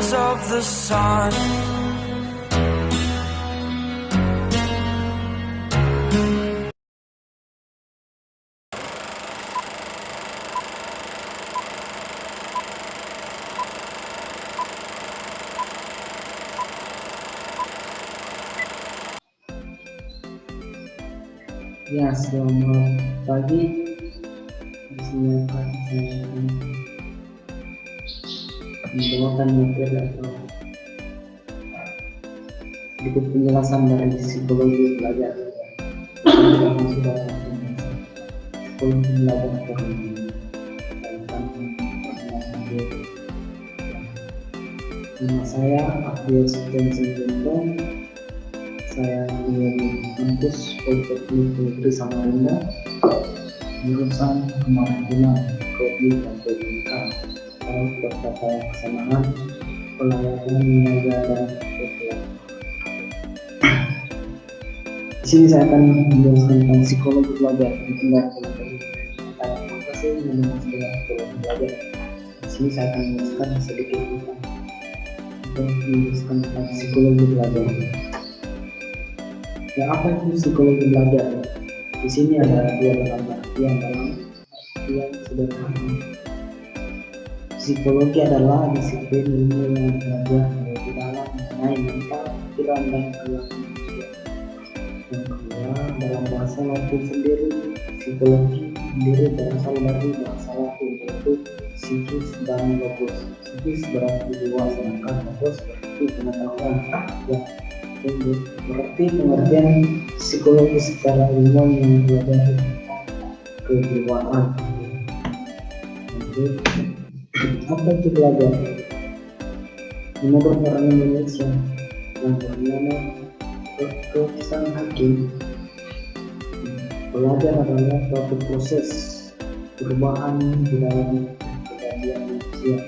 colors of the sun. Ya, selamat pagi. Di sini akan saya membawakan materi atau sedikit penjelasan dari psikologi belajar. Sudah psikologi belajar nama saya Abdiel Sugeng. Saya di kampus Politeknik Negeri Samarinda, jurusan Kemaritiman, Prodi dan Pendidikan, atau Pertata Pelayanan Niaga dan Kepulauan. Di sini saya akan menjelaskan tentang psikologi belajar di tingkat apa sih yang dimaksud psikologi belajar. Di sini saya akan menjelaskan sedikit tentang psikologi belajar. Ya, apa itu psikologi belajar? Di sini ada dua pengertian dalam artian sederhana. Psikologi adalah disiplin ilmu yang belajar lebih dalam mengenai mental, pikiran, dan perilaku manusia. Yang kedua, dalam bahasa Latin sendiri, psikologi sendiri berasal dari bahasa Latin yaitu psikis dan logos. Psikis berarti jiwa, sedangkan logos berarti pengetahuan yang berarti pengertian psikologi secara ilmuwan yang belajar kejiwaan. Apa itu belajar? Menurut orang Indonesia yang bernama Kesan Hakim, belajar adalah suatu proses perubahan di dalam kepribadian manusia,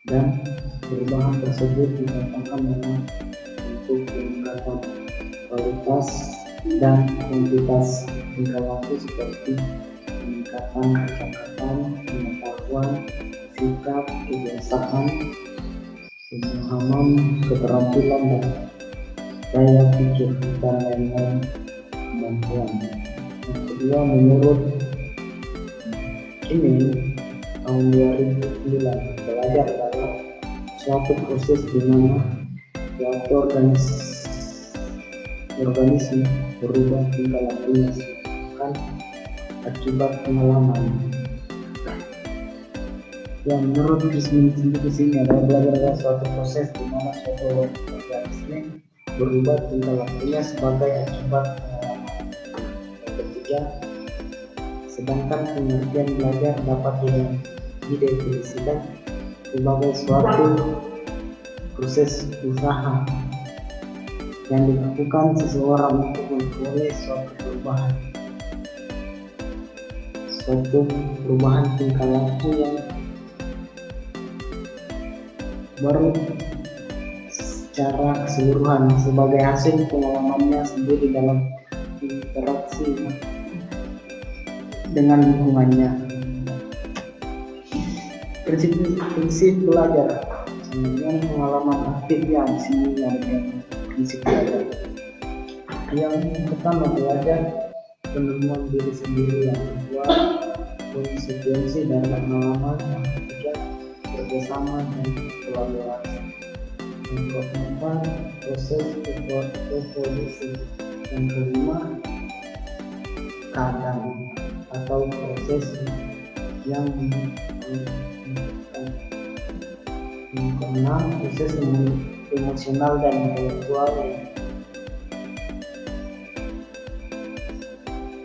dan perubahan tersebut dikatakan dengan untuk peningkatan kualitas dan kuantitas tingkah laku seperti peningkatan kecakapan, pengetahuan, sikap, kebiasaan, pemahaman, keterampilan, dan daya pikir, dan lain-lain kemampuan. Yang kedua, menurut ini tahun 2009, belajar adalah suatu proses di mana suatu organisme berubah tingkah lakunya kan akibat pengalaman. Yang menurut Krismin sendiri sini adalah belajar adalah suatu proses di mana suatu organisme berubah tingkah lakunya sebagai akibat pengalaman. Yang ketiga, sedangkan pengertian belajar dapat didefinisikan sebagai suatu proses usaha yang dilakukan seseorang untuk memperoleh suatu perubahan tingkah laku yang baru secara keseluruhan sebagai hasil pengalamannya sendiri dalam interaksi dengan lingkungannya. Prinsip belajar dengan pengalaman aktif yang di sini ada prinsip belajar. Yang pertama, belajar penemuan diri sendiri. Yang kedua, konsekuensi dari pengalaman. Yang ketiga, kerjasama dan kolaborasi. Yang keempat, proses evolusi. Yang kelima, keadaan atau proses yang keenam, proses emosional dan intelektual.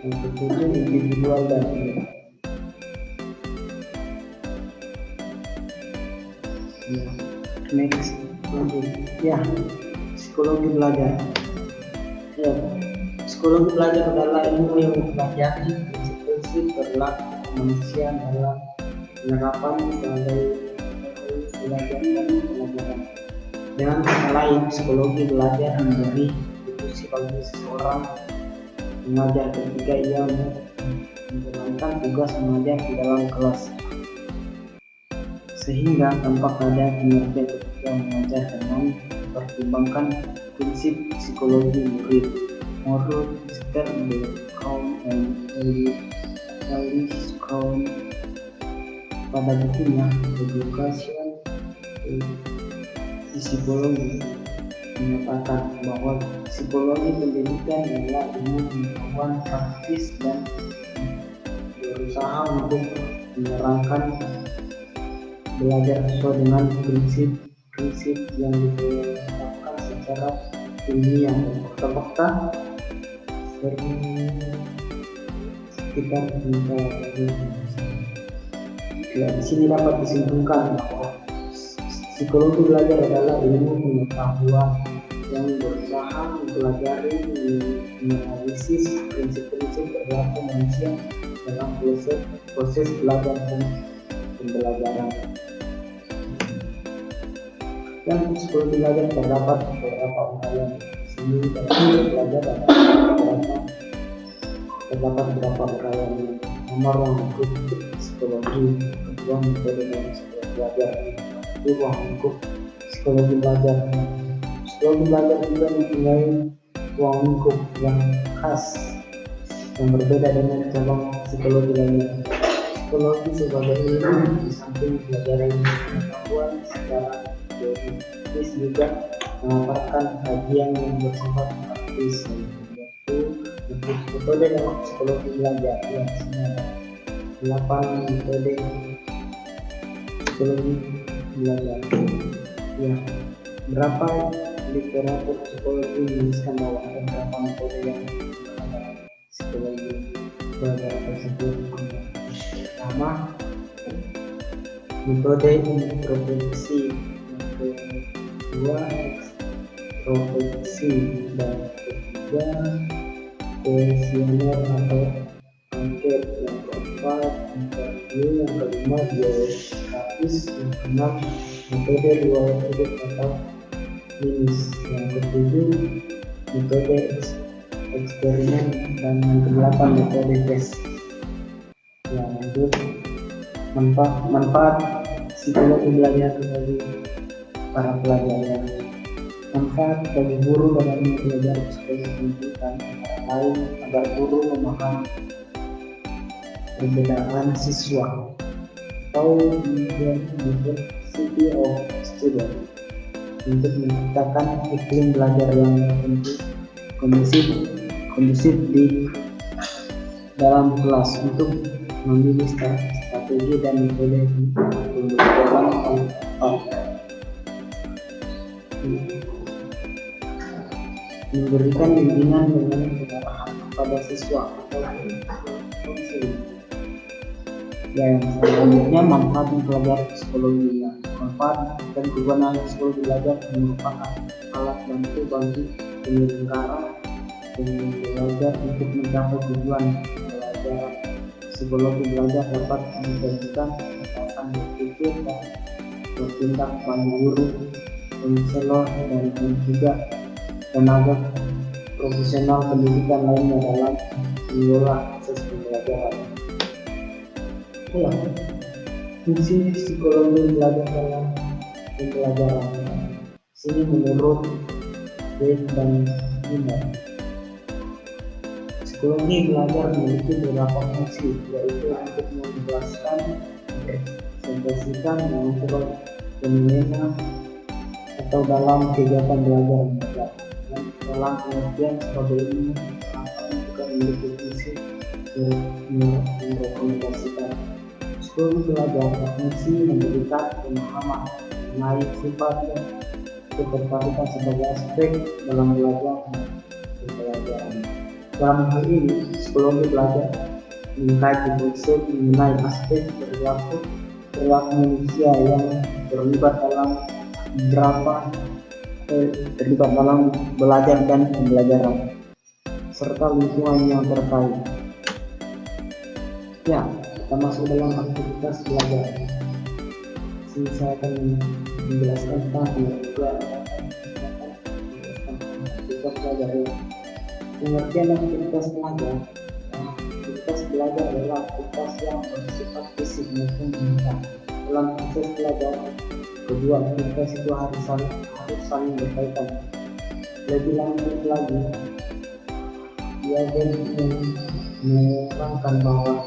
Yang ketujuh, individual dan next. Ya, psikologi belajar. Ya, psikologi belajar adalah ilmu yang mempelajari prinsip perilaku manusia dalam penerapan sebagai belajar dan pelajaran. Dengan kata lain, psikologi belajar menjadi institusi bagi seseorang mengajar ketika ia menjalankan tugas mengajar di dalam kelas, sehingga tampak ada pengertian ketika ketika mengajar dengan mempertimbangkan prinsip psikologi murid. Menurut Mr. Brown and Alice Brown pada bukunya Education Psikologi menyatakan bahwa psikologi pendidikan adalah ilmu pengetahuan praktis dan berusaha untuk menerangkan belajar sesuai dengan prinsip yang ditetapkan secara ilmiah dan fakta-fakta sekitar di sini dapat disimpulkan bahwa psikologi belajar adalah ilmu pengetahuan yang berusaha mempelajari, menganalisis prinsip-prinsip perilaku manusia dalam proses belajar dan pembelajaran. Dan psikologi belajar terdapat beberapa uraian. Di sini belajar terdapat beberapa uraian. Nomor lingkup psikologi, kedua metode dari psikologi belajar, ruang lingkup psikologi belajar. Psikologi belajar juga mempunyai ruang lingkup yang khas yang berbeda dengan cabang psikologi lainnya. Psikologi sebagai ilmu di samping pelajaran pengetahuan secara teoritis juga memaparkan kajian yang bersifat praktis, yaitu metode dalam psikologi belajar yang ada 8 metode psikologi belajar. Ya, berapa literatur psikologi menuliskan bahwa ada beberapa metode yang dalam psikologi belajar tersebut. Pertama, metode introspeksi, yang kedua ekstrospeksi, dan ketiga kuesioner atau angket, yang keempat interview, yang kelima biografis, yang keenam metode riwayat hidup atau klinis, yang ketujuh metode eksperimen, dan yang kedelapan metode tes. Yang lanjut, manfaat psikologi belajar bagi para pelajar. Manfaat bagi guru dalam belajar psikologi pendidikan antara lain agar guru memahami perbedaan siswa atau diversity of student, untuk menciptakan iklim belajar yang kondusif di dalam kelas, untuk memilih strategi dan metode pembelajaran yang tepat, memberikan bimbingan dengan pengarahan kepada siswa atau konseling. Yang selanjutnya, manfaat mempelajari psikologi. Manfaat dan kegunaan psikologi belajar merupakan alat bantu bagi penyelenggara belajar untuk mencapai tujuan pelajaran. Psikologi belajar dapat menjadikan kekuatan berpikir dan bertindak pada guru, konselor, dan juga tenaga profesional pendidikan lainnya dalam mengelola proses pembelajaran. Fungsi psikologi belajar dalam pembelajaran. Sini menurut Wade dan Gilmer, psikologi belajar memiliki beberapa fungsi, yaitu untuk menjelaskan, mempresentasikan, mengukur fenomena atau dalam kegiatan belajar mengajar. Dan dalam pengertian sebagai ilmu, juga memiliki fungsi merekomendasikan. Psikologi belajar berfungsi memberikan pemahaman mengenai sifat dan ketertarikan sebagai aspek dalam belajar dan pembelajaran. Dalam hal ini, psikologi belajar mengkaji konsep mengenai aspek perilaku manusia yang terlibat dalam belajar dan pembelajaran, serta lingkungan yang terkait. Ya, kita masuk dalam aktivitas belajar. Sini saya akan menjelaskan tentang pengertian aktivitas belajar. Pengertian aktivitas belajar. Aktivitas belajar adalah aktivitas yang bersifat fisik maupun mental. Dalam proses belajar, kedua aktivitas itu harus saling berkaitan. Lebih lanjut lagi, dia menerangkan bahwa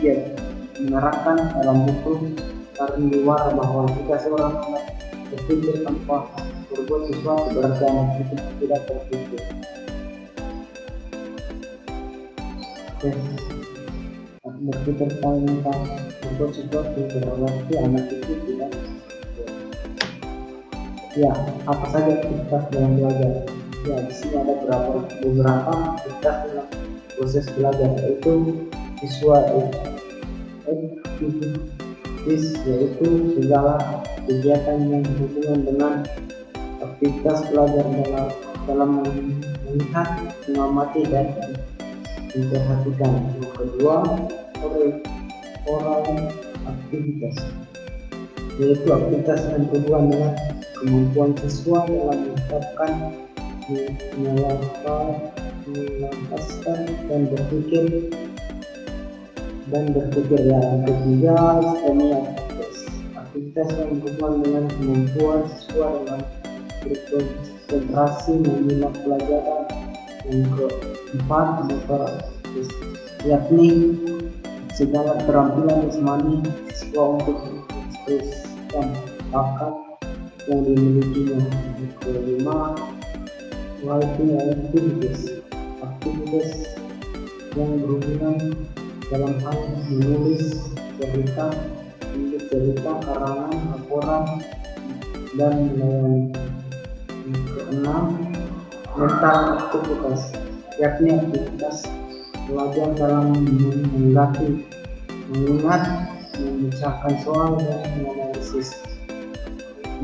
dia menerangkan dalam buku Taring Luar bahwa jika seorang anak berpikir tanpa berbuat sesuatu berarti anak itu tidak berpikir. Berpikir tanpa berbuat sesuatu berarti anak itu tidak berpikir. Ya, apa saja aktivitas dalam belajar? Ya, di sini ada beberapa aktivitas dalam proses belajar, yaitu visual activities, yaitu segala kegiatan yang berhubungan dengan aktivitas belajar dalam melihat, mengamati, dan memperhatikan. Yang kedua, oral aktivitas, yaitu aktivitas yang berhubungan dengan kemampuan siswa dalam mengucapkan, melepaskan, dan berpikir. Yang ketiga, aktivitas yang berhubungan dengan kemampuan siswa dalam berkonsentrasi menyimak pelajaran. Yang keempat, yakni segala keterampilan jasmani siswa untuk mengekspresikan bakat yang dimilikinya. Yang kelima, writing aktivitas yang berhubungan dalam hal menulis cerita, karangan, laporan, dan melayani. Yang keenam, mental aktivitas, yakni aktivitas belajar dalam mengerti, mengingat, memecahkan soal, dan menganalisis.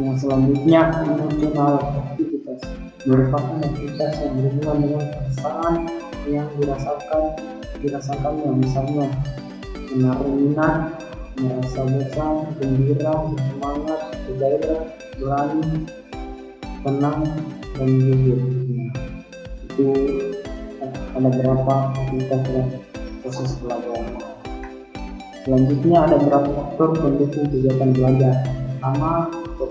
Yang selanjutnya, emosional aktivitas merupakan aktivitas yang berhubungan dengan perasaan yang dirasakannya, misalnya menaruh minat, merasa bosan, gembira, semangat, bergairah, berani, tenang, dan jujur. Itu ada beberapa aktivitas dalam proses belajar. Selanjutnya ada beberapa faktor pendukung kegiatan belajar. Pertama, faktor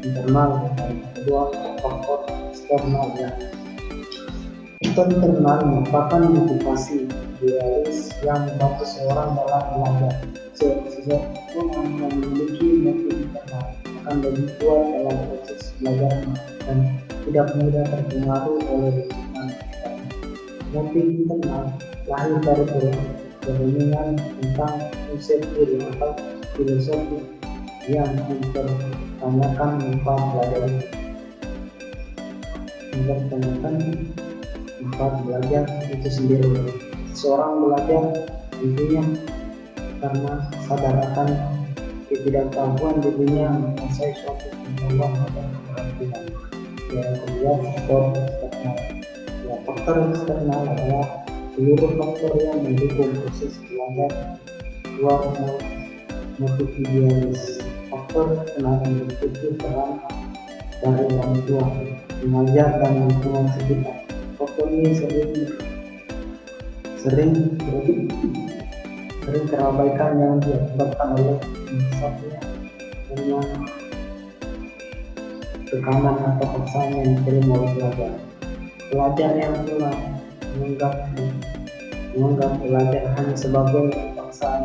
internal, dan kedua faktor eksternal. Faktor internal merupakan motivasi idealis yang membantu seorang dalam belajar. Seseorang yang memiliki motif internal akan lebih kuat dalam proses belajar dan tidak mudah terpengaruh oleh lingkungan. Motif internal lahir dari perenungan tentang konsep diri atau filosofi yang mempertanyakan manfaat belajar. Manfaat belajar itu sendiri. Seorang belajar tentunya karena sadar akan ketidaktahuan dirinya menguasai suatu pengetahuan atau keterampilan. Yang kedua, faktor eksternal. Faktor eksternal adalah seluruh faktor yang mendukung proses belajar luar motif idealis. Faktor eksternal yang meliputi peran dari orang tua, pengajar, dan lingkungan sekitar. Faktor ini sering terabaikan yang diakibatkan oleh misalnya dengan tekanan atau paksaan yang diterima oleh pelajar. Pelajar yang telah menganggap belajar hanya sebagai paksaan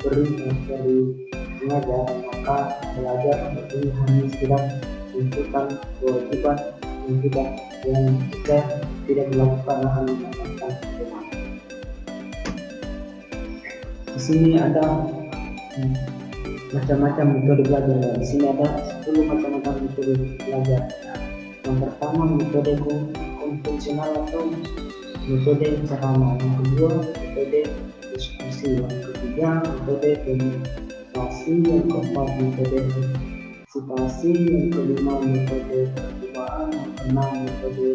dari pengajar, maka belajar ini hanya tidak menentukan kewajiban yang tidak dilakukan akan mendapatkan hukuman. Di sini ada macam-macam metode belajar. Di sini ada 10 macam-macam metode belajar. Yang pertama, metode konvensional atau metode ceramah. Yang kedua, metode diskusi. Yang ketiga, metode demonstrasi. Yang keempat, metode situasi. Yang kelima, metode percobaan. Yang keenam, metode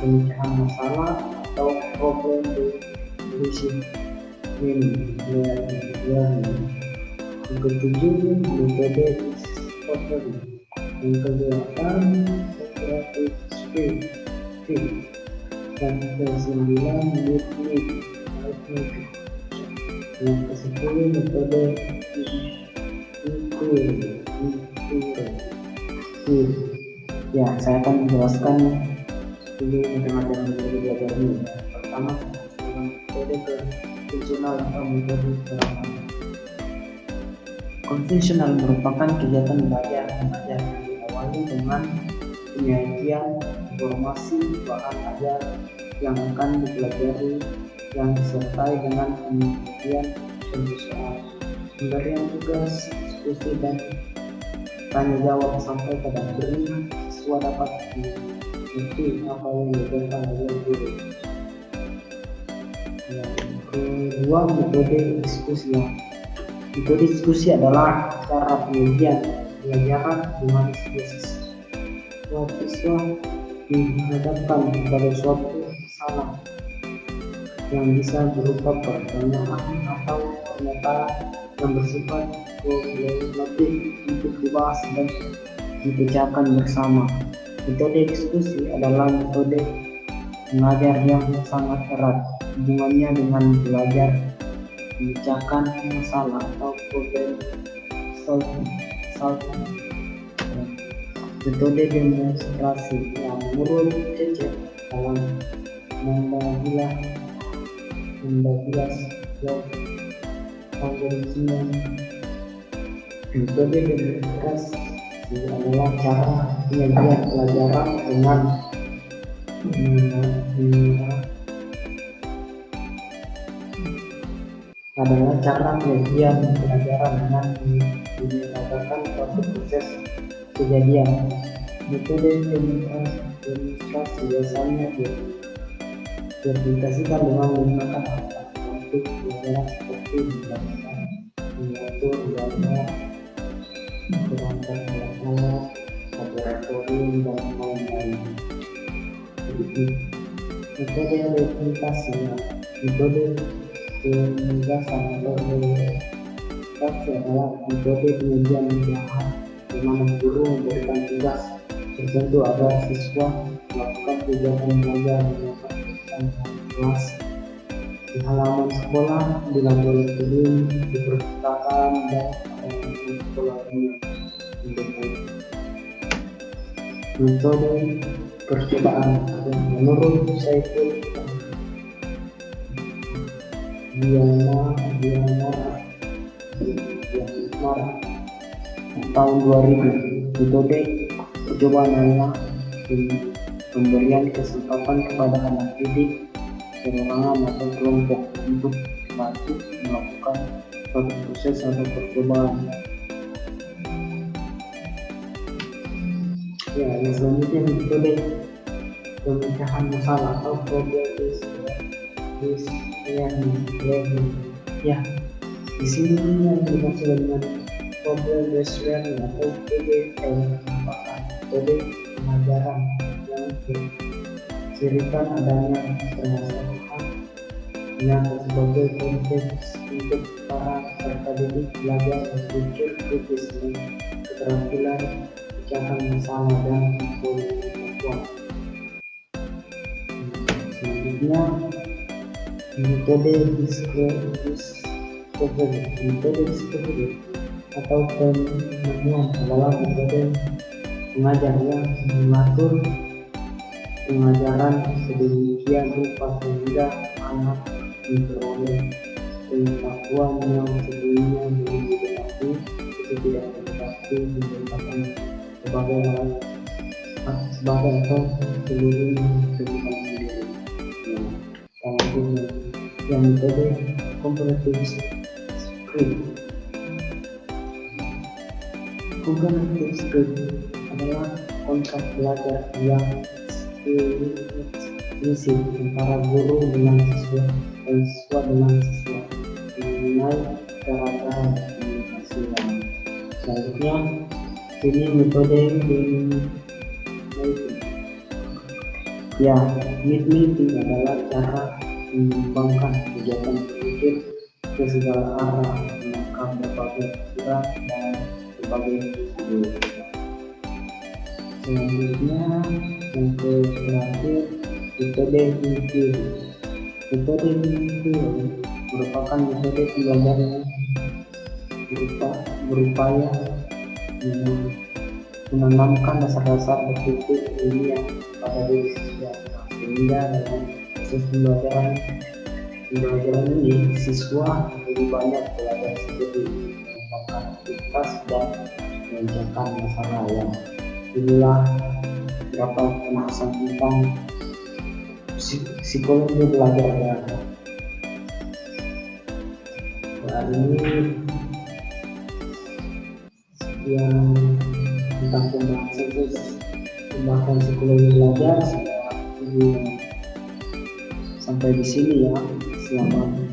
pemecahan masalah atau problem solving. Yang ketujuh, metode discovery. Yang kedelapan, creative spirit. Yang kesembilan, arithmetic. Yang kesepuluh, metode inquiry. Ya, saya akan menjelaskan dulu metode belajar ini. Pertama, metode konvensional atau metode pengalaman. Konvensional merupakan kegiatan belajar mengajar yang diawali dengan penyajian informasi bahan ajar yang akan dipelajari yang disertai dengan penelitian soal, pemberian tugas, diskusi dan tanya jawab sampai pada akhirnya siswa dapat mengerti apa yang diberikan oleh guru. Yang kedua, metode diskusi. Metode diskusi adalah cara penyajian pelajaran di mana siswa dihadapkan pada suatu masalah yang bisa berupa pertanyaan atau pernyataan yang bersifat problematik untuk dibahas dan dipecahkan bersama. Metode diskusi adalah metode mengajar yang sangat erat hubungannya dengan belajar memecahkan masalah atau problem solving. Metode demonstrasi yang menurut Cecep dalam 16 algoritma. Metode demonstrasi adalah cara penyajian pelajaran dengan menggunakan suatu proses kejadian. Metode demonstrasi biasanya diaplikasikan dengan menggunakan untuk pelajaran seperti menggunakan mengatur gambar, perangkat alat, laboratorium dan lain-lain. Metode replikasi, metode penugasan atau replikasi adalah metode penyajian bahan di mana guru memberikan tugas tertentu agar siswa melakukan kegiatan belajar di kelas, di halaman sekolah, di laboratorium, di perpustakaan dan di sekolah lainnya. Metode percobaan menurut Saiful Diana tahun 2000. Metode percobaan adalah pemberian kesempatan kepada anak didik, perorangan atau kelompok untuk melakukan suatu proses atau percobaan. Ya, yang selanjutnya metode pemecahan masalah atau problem learning. Ya, di sini yang dimaksud dengan problem based learning atau PBL merupakan metode pengajaran yang mencirikan adanya permasalahan yang sebagai konteks untuk para peserta didik belajar berpikir kritis dengan keterampilan pecahan masalah dan pengetahuan. Selanjutnya metode discovery atau penemuan adalah metode pengajar yang mengatur pengajaran sedemikian rupa sehingga anak memperoleh pengetahuan yang sebelumnya belum diketahui itu tidak dapat digunakan sebagai atau seluruhnya kehidupan sendiri. Selanjutnya yang metode comparative script. Comparative script adalah kontrak belajar yang eksplisit antara guru dengan siswa dan siswa dengan siswa mengenai cara-cara komunikasi. Selanjutnya ini metode meeting adalah cara mengembangkan kegiatan berpikir ke segala arah, menangkap berbagai pikiran dan berbagai ide. Selanjutnya yang terakhir metode inquiry. Metode inquiry merupakan metode pembelajaran yang berupaya menanamkan dasar-dasar berpikir ilmiah pada diri siswa, sehingga dalam proses pembelajaran ini siswa lebih banyak belajar sendiri, melakukan aktivitas dan mengerjakan masalah. Yang inilah beberapa pembahasan tentang psikologi belajar ya. Hari ini yang tentang pembahasan psikologi belajar. Sampai di sini ya. Selamat